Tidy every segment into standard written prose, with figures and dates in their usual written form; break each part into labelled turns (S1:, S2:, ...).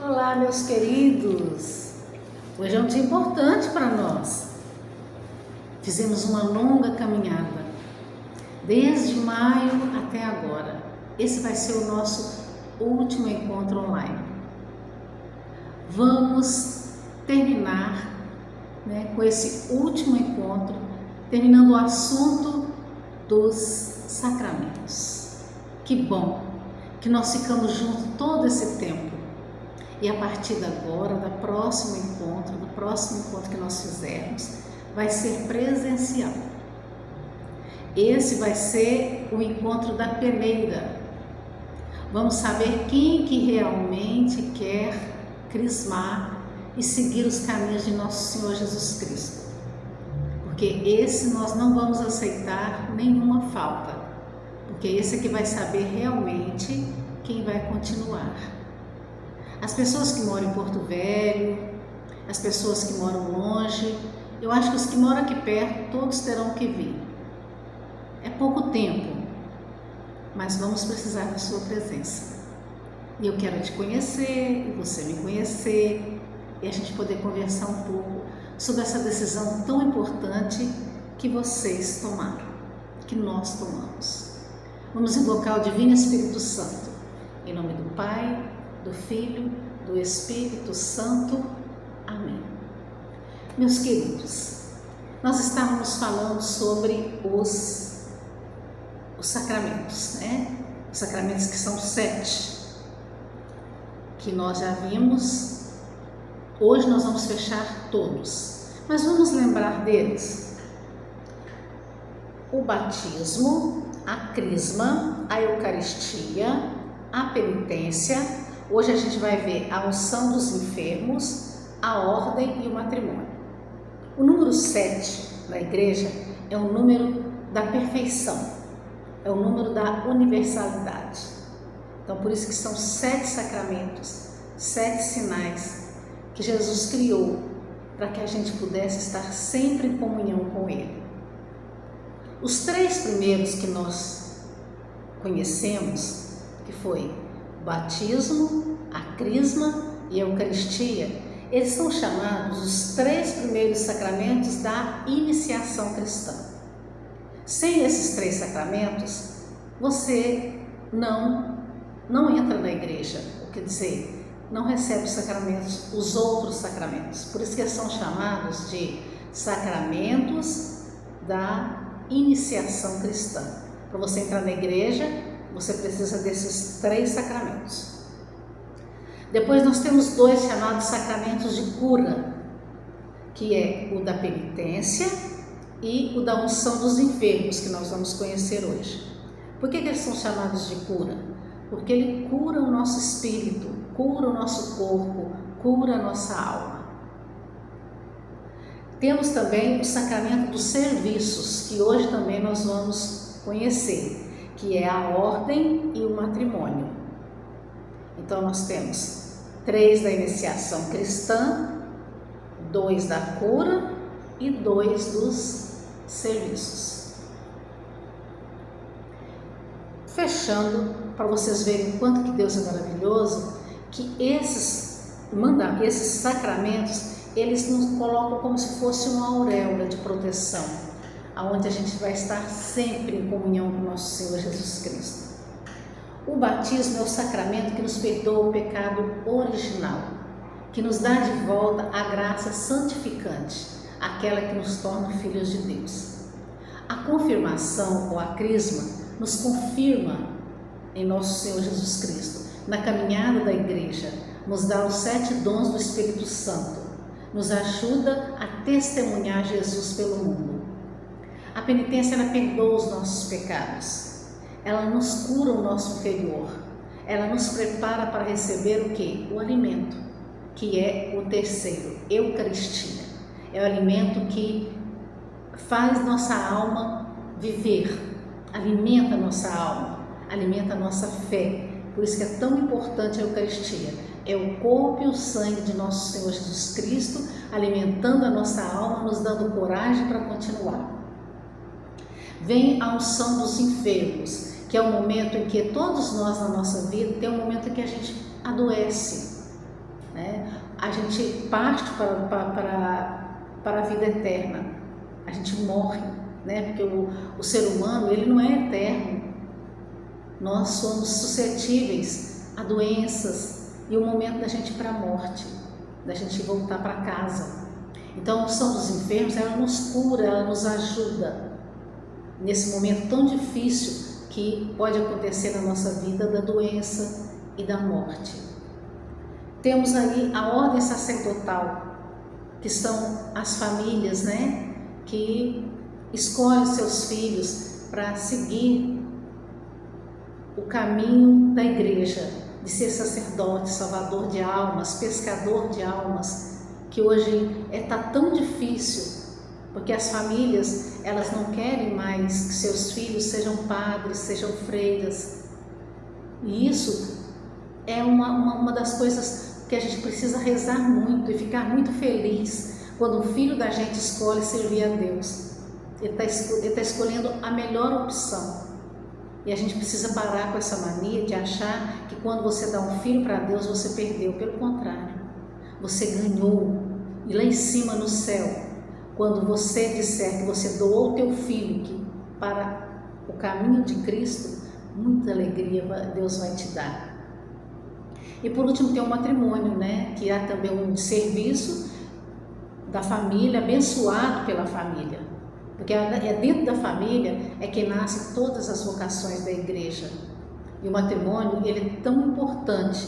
S1: Olá, meus queridos! Hoje é um dia importante para nós. Fizemos uma longa caminhada, desde maio até agora. Esse vai ser o nosso último encontro online. Vamos terminar, com esse último encontro, terminando o assunto dos sacramentos. Que bom que nós ficamos juntos todo esse tempo. E a partir de agora, do próximo encontro que nós fizermos, vai ser presencial. Esse vai ser o encontro da peneira. Vamos saber quem que realmente quer crismar e seguir os caminhos de nosso Senhor Jesus Cristo. Porque esse nós não vamos aceitar nenhuma falta. Porque esse é que vai saber realmente quem vai continuar. As pessoas que moram em Porto Velho, as pessoas que moram longe, eu acho que os que moram aqui perto, todos terão que vir. É pouco tempo, mas vamos precisar da sua presença. E eu quero te conhecer, e você me conhecer, e a gente poder conversar um pouco sobre essa decisão tão importante que vocês tomaram, que nós tomamos. Vamos invocar o Divino Espírito Santo, em nome do Pai, do Filho, do Espírito Santo. Amém. Meus queridos, nós estávamos falando sobre os sacramentos, Os sacramentos que são 7, que nós já vimos. Hoje nós vamos fechar todos, mas vamos lembrar deles. O batismo, a crisma, a Eucaristia, a penitência. Hoje a gente vai ver a unção dos enfermos, a ordem e o matrimônio. O número 7 na igreja é o número da perfeição, é o número da universalidade. Então, por isso que são 7 sacramentos, 7 sinais que Jesus criou para que a gente pudesse estar sempre em comunhão com Ele. Os 3 primeiros que nós conhecemos, que foi o batismo, a crisma e a Eucaristia, eles são chamados os 3 primeiros sacramentos da iniciação cristã. Sem esses 3 sacramentos, você não entra na igreja, quer dizer, não recebe os sacramentos, os outros sacramentos. Por isso que eles são chamados de sacramentos da iniciação cristã. Para você entrar na igreja, você precisa desses 3 sacramentos. Depois nós temos 2 chamados sacramentos de cura, que é o da penitência e o da unção dos enfermos, que nós vamos conhecer hoje. Por que eles são chamados de cura? Porque ele cura o nosso espírito, cura o nosso corpo, cura a nossa alma. Temos também o sacramento dos serviços, que hoje também nós vamos conhecer, que é a ordem e o matrimônio. Então nós temos 3 da iniciação cristã, 2 da cura e 2 dos serviços. Fechando, para vocês verem o quanto que Deus é maravilhoso, que esses sacramentos, eles nos colocam como se fosse uma auréola de proteção, aonde a gente vai estar sempre em comunhão com nosso Senhor Jesus Cristo. O batismo é o sacramento que nos perdoa o pecado original, que nos dá de volta a graça santificante, aquela que nos torna filhos de Deus. A confirmação ou a crisma nos confirma em nosso Senhor Jesus Cristo, na caminhada da igreja, nos dá os 7 dons do Espírito Santo, nos ajuda a testemunhar Jesus pelo mundo. A penitência, ela perdoa os nossos pecados, ela nos cura o nosso interior, ela nos prepara para receber o quê? O alimento, que é o terceiro, Eucaristia. É o alimento que faz nossa alma viver, alimenta nossa alma, alimenta a nossa fé. Por isso que é tão importante a Eucaristia. É o corpo e o sangue de nosso Senhor Jesus Cristo, alimentando a nossa alma, nos dando coragem para continuar. Vem a unção dos enfermos, que é o momento em que todos nós na nossa vida tem um momento em que a gente adoece. né? A gente parte para a vida eterna, a gente morre, né? Porque o ser humano, ele não é eterno, nós somos suscetíveis a doenças e o momento da gente ir para a morte, da gente voltar para casa. Então a unção dos enfermos, ela nos cura, ela nos ajuda nesse momento tão difícil que pode acontecer na nossa vida, da doença e da morte. Temos aí a ordem sacerdotal, que são as famílias, né, que escolhem seus filhos para seguir o caminho da igreja, de ser sacerdote, salvador de almas, pescador de almas, que hoje está tão difícil, porque as famílias, elas não querem mais que seus filhos sejam padres, sejam freiras. E isso é uma das coisas que a gente precisa rezar muito e ficar muito feliz quando o filho da gente escolhe servir a Deus. Ele está escolhendo a melhor opção. E a gente precisa parar com essa mania de achar que quando você dá um filho para Deus, você perdeu. Pelo contrário, você ganhou. E lá em cima no céu, quando você disser que você doou o teu filho para o caminho de Cristo, muita alegria Deus vai te dar. E por último tem o matrimônio, né? Que é também um serviço da família, abençoado pela família. Porque é dentro da família é que nascem todas as vocações da igreja. E o matrimônio, ele é tão importante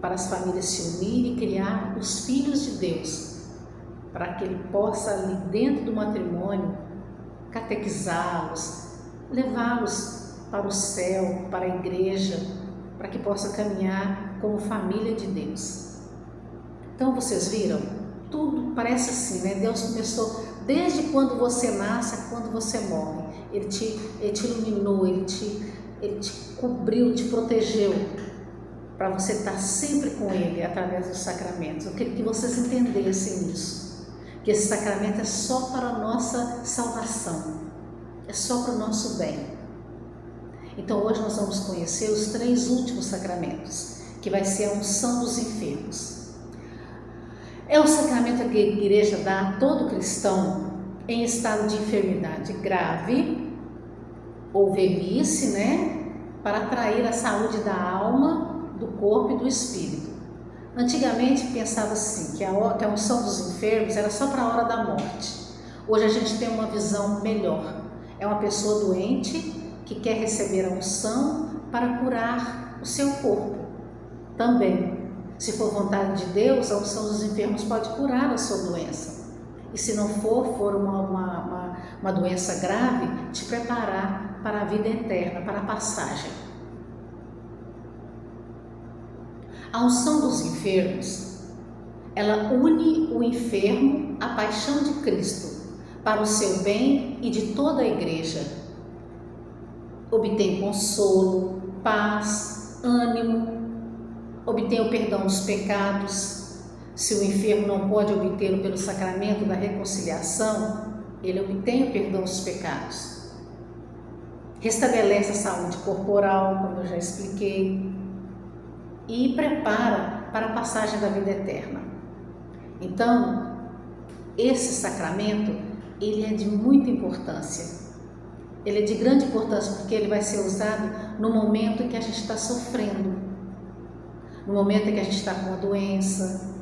S1: para as famílias se unirem e criar os filhos de Deus, para que ele possa ali dentro do matrimônio catequizá-los, levá-los para o céu, para a igreja, para que possa caminhar como família de Deus. Então vocês viram? Tudo parece assim, né? Deus começou desde quando você nasce a quando você morre. Ele te iluminou, ele te cobriu, te protegeu, para você estar sempre com Ele através dos sacramentos. Eu queria que vocês entendessem isso, que esse sacramento é só para a nossa salvação, é só para o nosso bem. Então hoje nós vamos conhecer os 3 últimos sacramentos, que vai ser a unção dos enfermos. É o sacramento que a igreja dá a todo cristão em estado de enfermidade grave ou velhice, né, para atrair a saúde da alma, do corpo e do espírito. Antigamente pensava assim, que a unção dos enfermos era só para a hora da morte. Hoje a gente tem uma visão melhor. É uma pessoa doente que quer receber a unção para curar o seu corpo. Também, se for vontade de Deus, a unção dos enfermos pode curar a sua doença. E se não for uma doença grave, te preparar para a vida eterna, para a passagem. A unção dos enfermos, ela une o enfermo à paixão de Cristo, para o seu bem e de toda a igreja. Obtém consolo, paz, ânimo, obtém o perdão dos pecados. Se o enfermo não pode obtê-lo pelo sacramento da reconciliação, ele obtém o perdão dos pecados. Restabelece a saúde corporal, como eu já expliquei, e prepara para a passagem da vida eterna. Então, esse sacramento, ele é de muita importância. Ele é de grande importância porque ele vai ser usado no momento em que a gente está sofrendo, no momento em que a gente está com uma doença,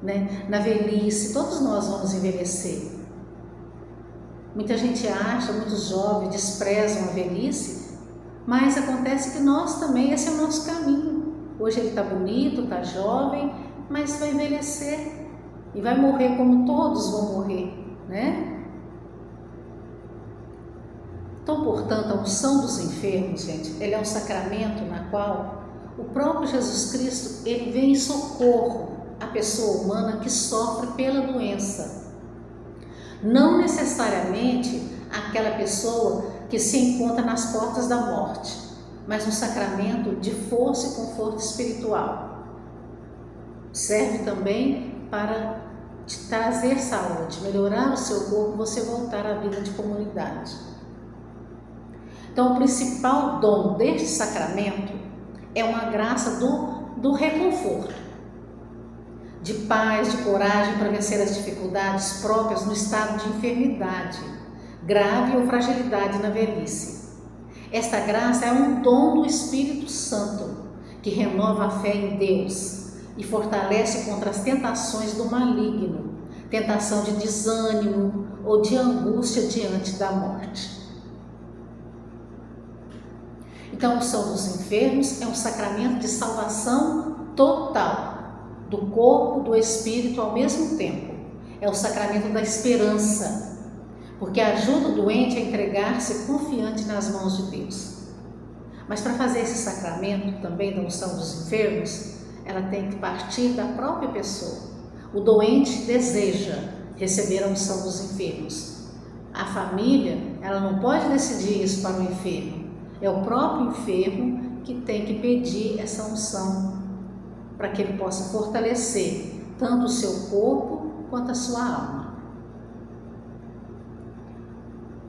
S1: né? Na velhice. Todos nós vamos envelhecer. Muita gente acha, muitos jovens desprezam a velhice, mas acontece que nós também, esse é o nosso caminho. Hoje ele está bonito, está jovem, mas vai envelhecer e vai morrer como todos vão morrer, né? Então, portanto, a unção dos enfermos, gente, ele é um sacramento na qual o próprio Jesus Cristo, ele vem em socorro à pessoa humana que sofre pela doença. Não necessariamente aquela pessoa que se encontra nas portas da morte, mas um sacramento de força e conforto espiritual. Serve também para te trazer saúde, melhorar o seu corpo e você voltar à vida de comunidade. Então, o principal dom deste sacramento é uma graça do do reconforto, de paz, de coragem para vencer as dificuldades próprias no estado de enfermidade grave ou fragilidade na velhice. Esta graça é um dom do Espírito Santo, que renova a fé em Deus e fortalece contra as tentações do maligno, tentação de desânimo ou de angústia diante da morte. Então, a unção dos enfermos é um sacramento de salvação total, do corpo, do espírito ao mesmo tempo. É o sacramento da esperança, porque ajuda o doente a entregar-se confiante nas mãos de Deus. Mas para fazer esse sacramento também da unção dos enfermos, ela tem que partir da própria pessoa. O doente deseja receber a unção dos enfermos. A família, ela não pode decidir isso para o enfermo. É o próprio enfermo que tem que pedir essa unção para que ele possa fortalecer tanto o seu corpo quanto a sua alma.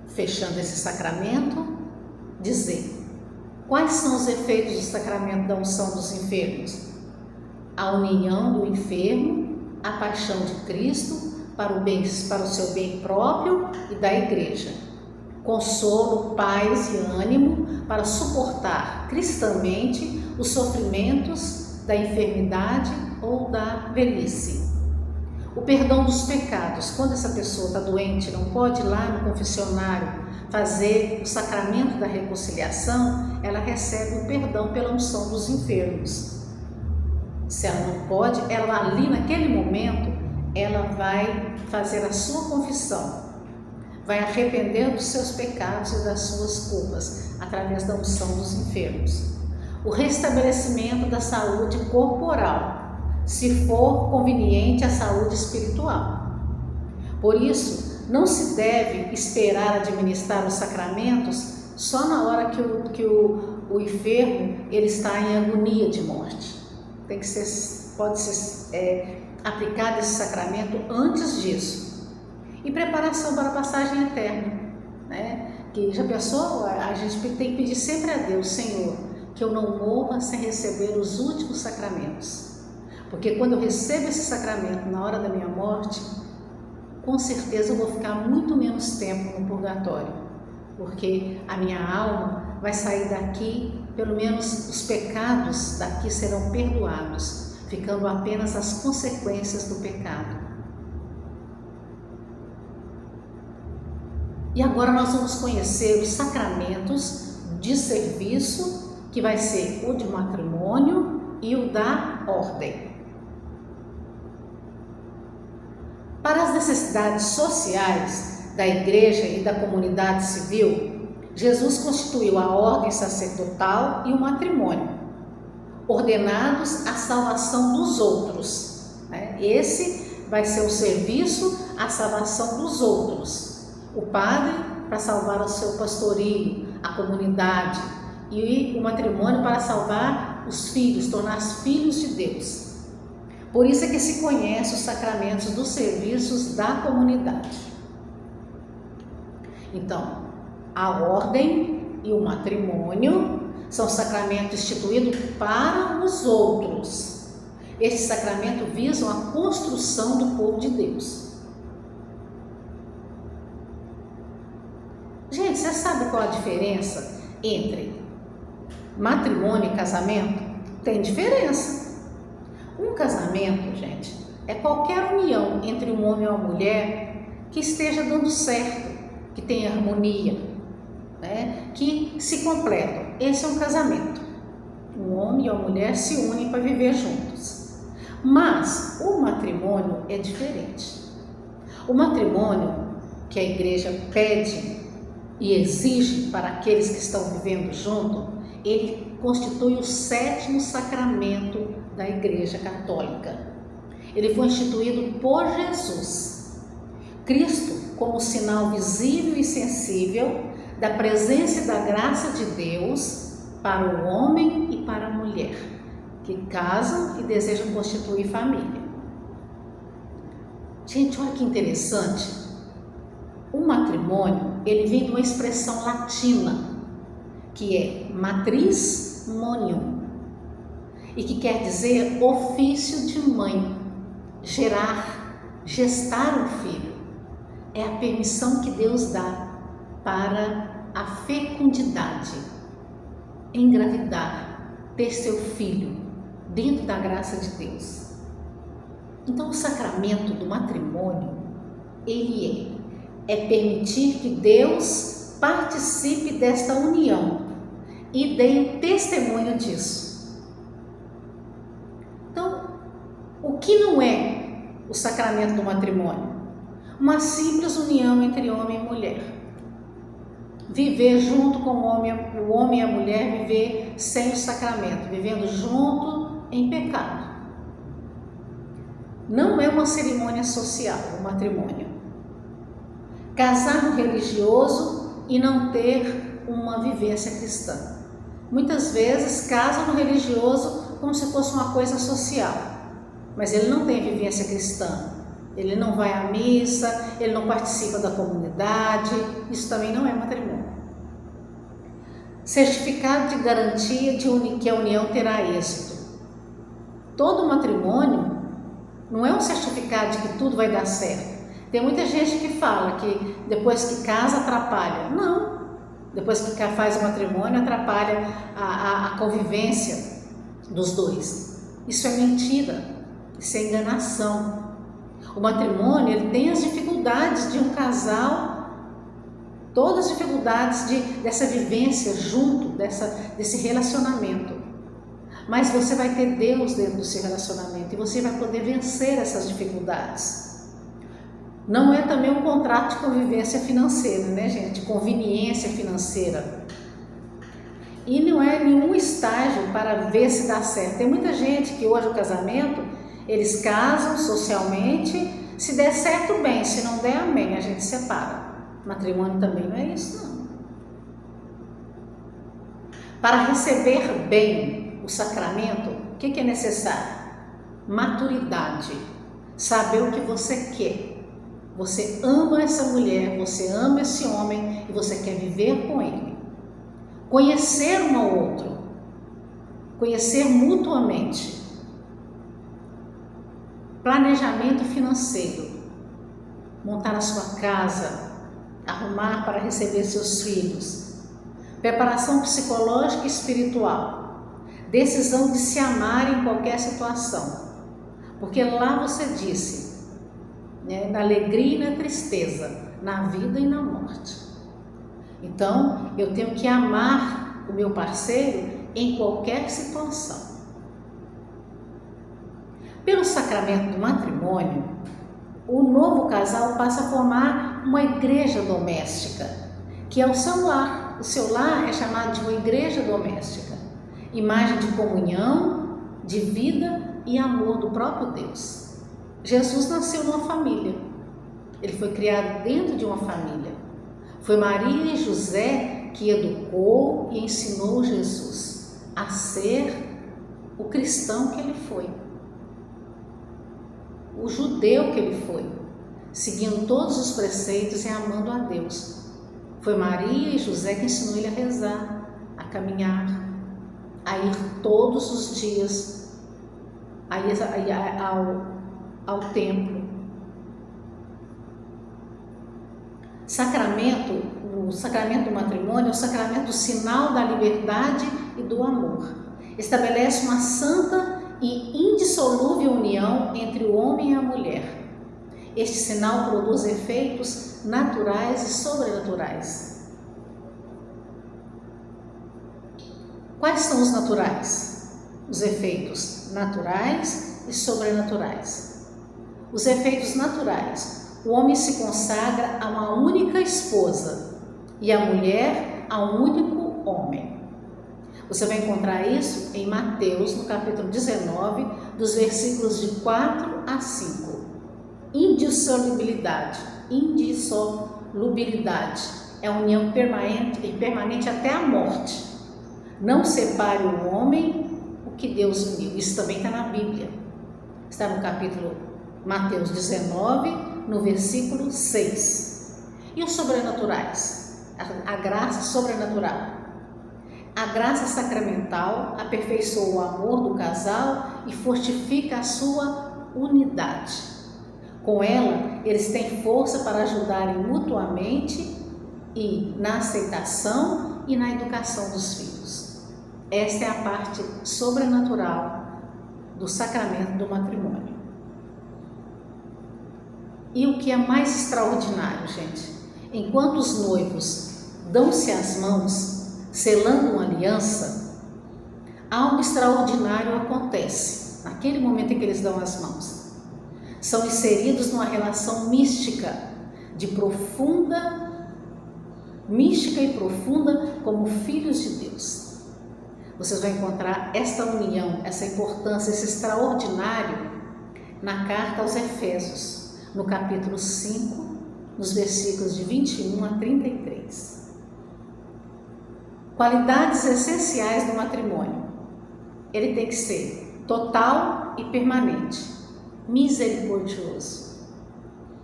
S1: Fechando esse sacramento, dizer: quais são os efeitos do sacramento da unção dos enfermos? A união do enfermo, a paixão de Cristo para o seu bem próprio e da Igreja. Consolo, paz e ânimo para suportar cristamente os sofrimentos da enfermidade ou da velhice. O perdão dos pecados. Quando essa pessoa está doente, não pode ir lá no confessionário fazer o sacramento da reconciliação, ela recebe o perdão pela unção dos enfermos. Se ela não pode, ela ali naquele momento, ela vai fazer a sua confissão, vai arrepender dos seus pecados e das suas culpas, através da unção dos enfermos. O restabelecimento da saúde corporal, se for conveniente a saúde espiritual. Por isso, não se deve esperar administrar os sacramentos só na hora que o enfermo ele está em agonia de morte. Pode ser aplicado esse sacramento antes disso. E preparação para a passagem eterna, né? Que já pensou? A gente tem que pedir sempre a Deus: Senhor, que eu não morra sem receber os últimos sacramentos. Porque quando eu recebo esse sacramento na hora da minha morte, com certeza eu vou ficar muito menos tempo no purgatório, porque a minha alma vai sair daqui, pelo menos os pecados daqui serão perdoados, ficando apenas as consequências do pecado. E agora nós vamos conhecer os sacramentos de serviço, que vai ser o de matrimônio e o da ordem. Para as necessidades sociais da igreja e da comunidade civil, Jesus constituiu a ordem sacerdotal e o matrimônio, ordenados à salvação dos outros. Esse vai ser o serviço à salvação dos outros. O padre para salvar o seu pastorio, a comunidade, e o matrimônio para salvar os filhos, tornar-se filhos de Deus. Por isso é que se conhece os sacramentos dos serviços da comunidade. Então, a ordem e o matrimônio são sacramentos instituídos para os outros. Estes sacramentos visam a construção do povo de Deus. Gente, você sabe qual a diferença entre matrimônio e casamento? Tem diferença. Um casamento, gente, é qualquer união entre um homem e uma mulher que esteja dando certo, que tenha harmonia, né? Que se completam. Esse é um casamento. Um homem e uma mulher se unem para viver juntos. Mas o matrimônio é diferente. O matrimônio que a igreja pede e exige para aqueles que estão vivendo junto, ele constitui o 7º sacramento da Igreja Católica. Ele foi instituído por Jesus. Cristo, como sinal visível e sensível da presença e da graça de Deus para o homem e para a mulher, que casam e desejam constituir família. Gente, olha que interessante. O matrimônio, ele vem de uma expressão latina, que é matris monium. e que quer dizer ofício de mãe, gestar um filho. É a permissão que Deus dá para a fecundidade, engravidar, ter seu filho dentro da graça de Deus. Então o sacramento do matrimônio, ele é permitir que Deus participe desta união e dê um testemunho disso. Então, o que não é o sacramento do matrimônio? Uma simples união entre homem e mulher. Viver junto com o homem e a mulher, viver sem o sacramento, vivendo junto em pecado. Não é uma cerimônia social, o matrimônio. Casar no religioso e não ter uma vivência cristã. Muitas vezes casam no religioso como se fosse uma coisa social, mas ele não tem vivência cristã. Ele não vai à missa, ele não participa da comunidade, isso também não é matrimônio. Certificado de garantia de que a união terá êxito. Todo matrimônio não é um certificado de que tudo vai dar certo. Tem muita gente que fala que depois que casa atrapalha. Não, depois que faz o matrimônio atrapalha a convivência dos dois. Isso é mentira, isso é enganação. O matrimônio, ele tem as dificuldades de um casal, todas as dificuldades dessa vivência junto, desse relacionamento. Mas você vai ter Deus dentro do seu relacionamento e você vai poder vencer essas dificuldades. Não é também um contrato de convivência financeira, né, gente? Conveniência financeira. E não é nenhum estágio para ver se dá certo. Tem muita gente que hoje o casamento, eles casam socialmente, se der certo bem, se não der, amém, a gente separa. Matrimônio também não é isso, não. Para receber bem o sacramento, o que é necessário? Maturidade, saber o que você quer. Você ama essa mulher, você ama esse homem e você quer viver com ele. Conhecer um ao outro, conhecer mutuamente. Planejamento financeiro, montar a sua casa, arrumar para receber seus filhos. Preparação psicológica e espiritual, decisão de se amar em qualquer situação. Porque lá você disse, né, na alegria e na tristeza, na vida e na morte. Então, eu tenho que amar o meu parceiro em qualquer situação. Pelo sacramento do matrimônio, o novo casal passa a formar uma igreja doméstica, que é o seu lar. O seu lar é chamado de uma igreja doméstica, imagem de comunhão, de vida e amor do próprio Deus. Jesus nasceu numa família, ele foi criado dentro de uma família. Foi Maria e José que educou e ensinou Jesus a ser o cristão que ele foi, o judeu que ele foi, seguindo todos os preceitos e amando a Deus. Foi Maria e José que ensinou ele a rezar, a caminhar, a ir todos os dias ao templo. O sacramento do matrimônio é o sacramento sinal da liberdade e do amor. Estabelece uma santa e indissolúvel união entre o homem e a mulher. Este sinal produz efeitos naturais e sobrenaturais. Quais são os naturais? Os efeitos naturais e sobrenaturais. Os efeitos naturais. O homem se consagra a uma única esposa e a mulher a um único homem. Você vai encontrar isso em Mateus, no capítulo 19, dos versículos de 4 a 5. Indissolubilidade é a união permanente até a morte. Não separe o homem o que Deus uniu. Isso também está na Bíblia. Está no capítulo Mateus 19, no versículo 6. E os sobrenaturais? A graça sobrenatural. A graça sacramental aperfeiçoa o amor do casal e fortifica a sua unidade. Com ela, eles têm força para ajudarem mutuamente e na aceitação e na educação dos filhos. Esta é a parte sobrenatural do sacramento do matrimônio. E o que é mais extraordinário, gente? Enquanto os noivos dão-se as mãos, selando uma aliança, algo extraordinário acontece naquele momento em que eles dão as mãos. São inseridos numa relação mística e profunda como filhos de Deus. Vocês vão encontrar esta união, essa importância, esse extraordinário na carta aos Efésios, no capítulo 5, nos versículos de 21 a 33. Qualidades essenciais do matrimônio. Ele tem que ser total e permanente, misericordioso,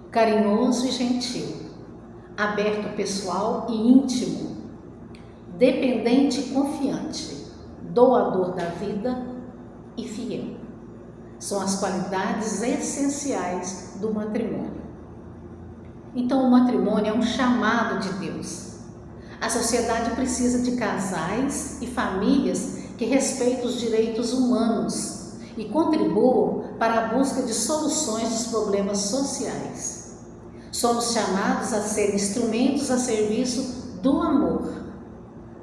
S1: carinhoso e gentil, aberto pessoal e íntimo, dependente e confiante, doador da vida e fiel. São as qualidades essenciais do matrimônio. Então, o matrimônio é um chamado de Deus. A sociedade precisa de casais e famílias que respeitem os direitos humanos e contribuam para a busca de soluções dos problemas sociais. Somos chamados a ser instrumentos a serviço do amor,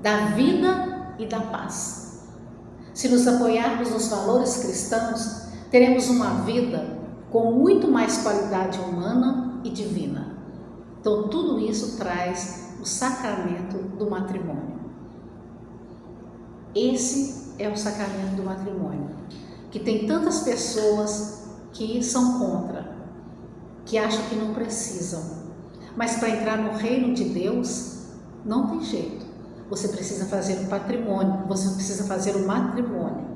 S1: da vida e da paz. Se nos apoiarmos nos valores cristãos, teremos uma vida com muito mais qualidade humana e divina. Então, tudo isso traz o sacramento do matrimônio. Esse é o sacramento do matrimônio, que tem tantas pessoas que são contra, que acham que não precisam. Mas para entrar no reino de Deus, não tem jeito. Você precisa fazer o patrimônio, você precisa fazer o matrimônio,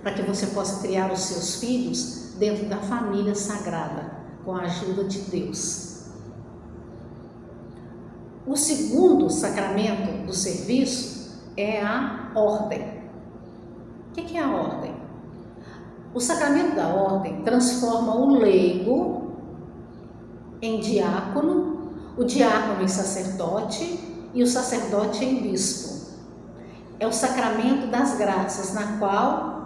S1: para que você possa criar os seus filhos dentro da família sagrada, com a ajuda de Deus. O segundo sacramento do serviço é a ordem. O que é a ordem? O sacramento da ordem transforma o leigo em diácono, o diácono em sacerdote e o sacerdote em bispo. É o sacramento das graças, na qual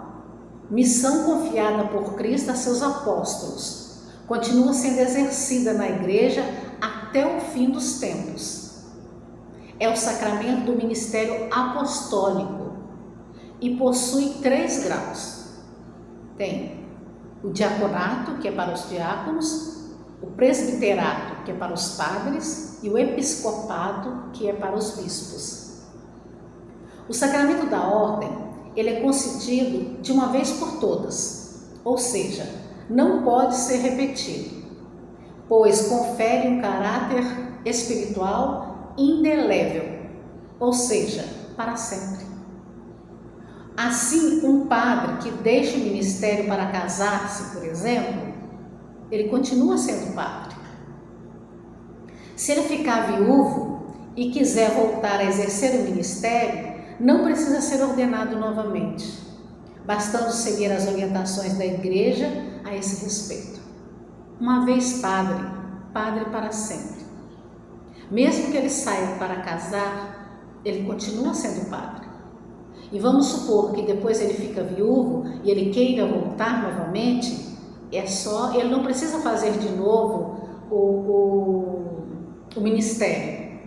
S1: missão confiada por Cristo a seus apóstolos continua sendo exercida na igreja até o fim dos tempos. É o sacramento do ministério apostólico e possui 3 graus. Tem o diaconato, que é para os diáconos, o presbiterato, que é para os padres, e o episcopado, que é para os bispos. O sacramento da ordem, ele é concedido de uma vez por todas, ou seja, não pode ser repetido, pois confere um caráter espiritual indelével, ou seja, para sempre. Assim, um padre que deixa o ministério para casar-se, por exemplo, ele continua sendo padre. Se ele ficar viúvo e quiser voltar a exercer o ministério, não precisa ser ordenado novamente, bastando seguir as orientações da igreja a esse respeito. Uma vez padre, padre para sempre. Mesmo que ele saia para casar, ele continua sendo padre. E vamos supor que depois ele fica viúvo e ele queira voltar novamente, ele não precisa fazer de novo o ministério.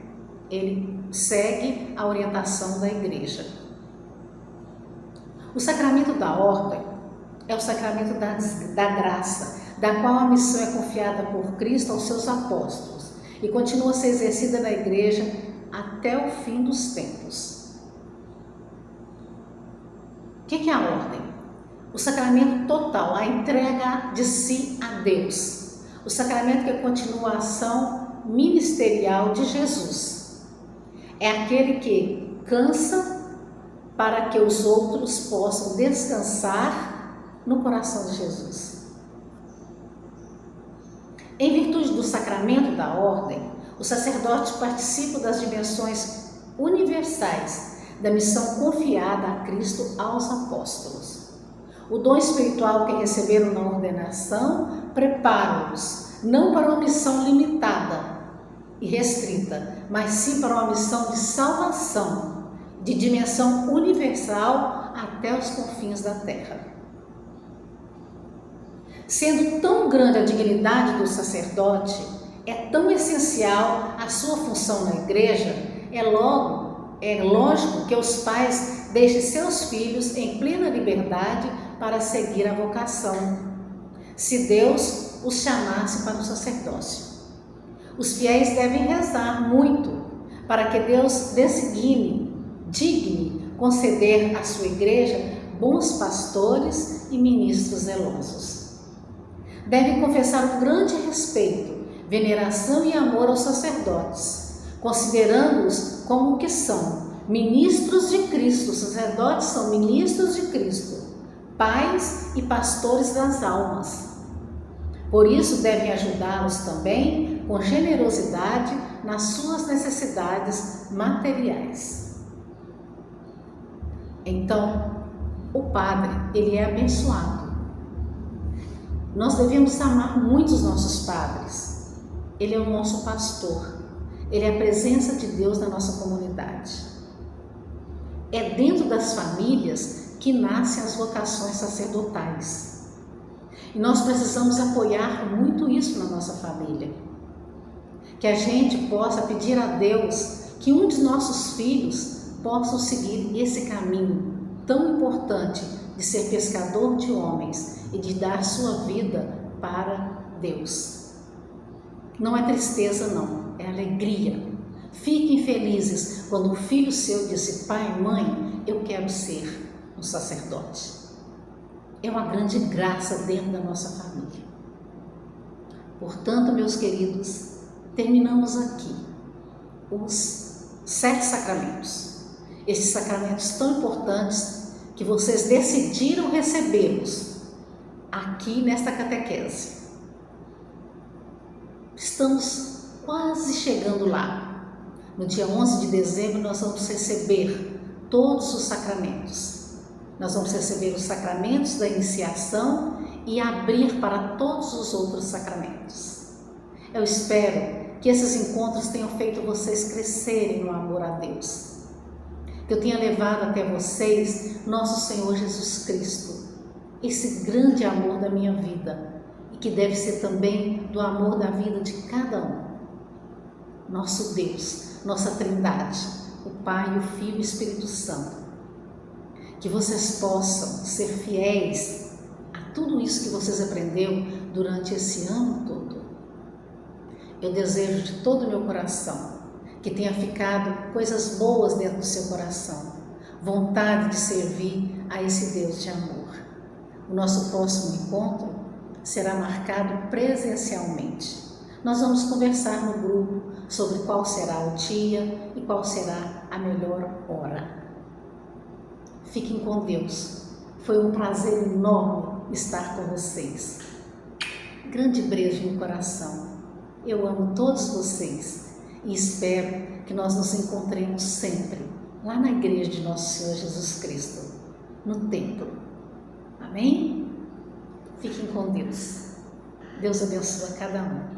S1: Ele segue a orientação da igreja. O sacramento da ordem é o sacramento da graça, da qual a missão é confiada por Cristo aos seus apóstolos e continua a ser exercida na igreja até o fim dos tempos. O que é a ordem? O sacramento total, a entrega de si a Deus. O sacramento que continua a ação ministerial de Jesus. É aquele que cansa para que os outros possam descansar no coração de Jesus. Em virtude do sacramento da ordem, os sacerdotes participam das dimensões universais da missão confiada a Cristo aos apóstolos. O dom espiritual que receberam na ordenação prepara-os não para uma missão limitada e restrita, mas sim para uma missão de salvação, de dimensão universal até os confins da terra. Sendo tão grande a dignidade do sacerdote, é tão essencial a sua função na igreja, é lógico que os pais deixem seus filhos em plena liberdade para seguir a vocação, se Deus os chamasse para o sacerdócio. Os fiéis devem rezar muito para que Deus digne conceder à sua igreja bons pastores e ministros zelosos. Devem confessar um grande respeito, veneração e amor aos sacerdotes, considerando-os como o que são, ministros de Cristo. Os sacerdotes são ministros de Cristo, pais e pastores das almas. Por isso devem ajudá-los também com generosidade nas suas necessidades materiais. Então, o padre, ele é abençoado. Nós devemos amar muito os nossos padres. Ele é o nosso pastor. Ele é a presença de Deus na nossa comunidade. É dentro das famílias que nascem as vocações sacerdotais. E nós precisamos apoiar muito isso na nossa família. Que a gente possa pedir a Deus que um de nossos filhos possa seguir esse caminho tão importante de ser pescador de homens e de dar sua vida para Deus. Não é tristeza não, é alegria. Fiquem felizes quando o filho seu disse: pai, mãe, eu quero ser um sacerdote. É uma grande graça dentro da nossa família. Portanto, meus queridos, terminamos aqui os 7 sacramentos. Esses sacramentos tão importantes que vocês decidiram recebê-los aqui nesta catequese. Estamos quase chegando lá. No dia 11 de dezembro nós vamos receber todos os sacramentos. Nós vamos receber os sacramentos da iniciação e abrir para todos os outros sacramentos. Eu espero que esses encontros tenham feito vocês crescerem no amor a Deus. Que eu tenha levado até vocês nosso Senhor Jesus Cristo, esse grande amor da minha vida e que deve ser também do amor da vida de cada um. Nosso Deus, nossa Trindade, o Pai, o Filho e o Espírito Santo. Que vocês possam ser fiéis a tudo isso que vocês aprenderam durante esse ano todo. Eu desejo de todo o meu coração que tenha ficado coisas boas dentro do seu coração, vontade de servir a esse Deus de amor. O nosso próximo encontro será marcado presencialmente. Nós vamos conversar no grupo sobre qual será o dia e qual será a melhor hora. Fiquem com Deus. Foi um prazer enorme estar com vocês. Grande beijo no coração. Eu amo todos vocês e espero que nós nos encontremos sempre lá na igreja de Nosso Senhor Jesus Cristo, no templo. Amém? Fiquem com Deus. Deus abençoe cada um.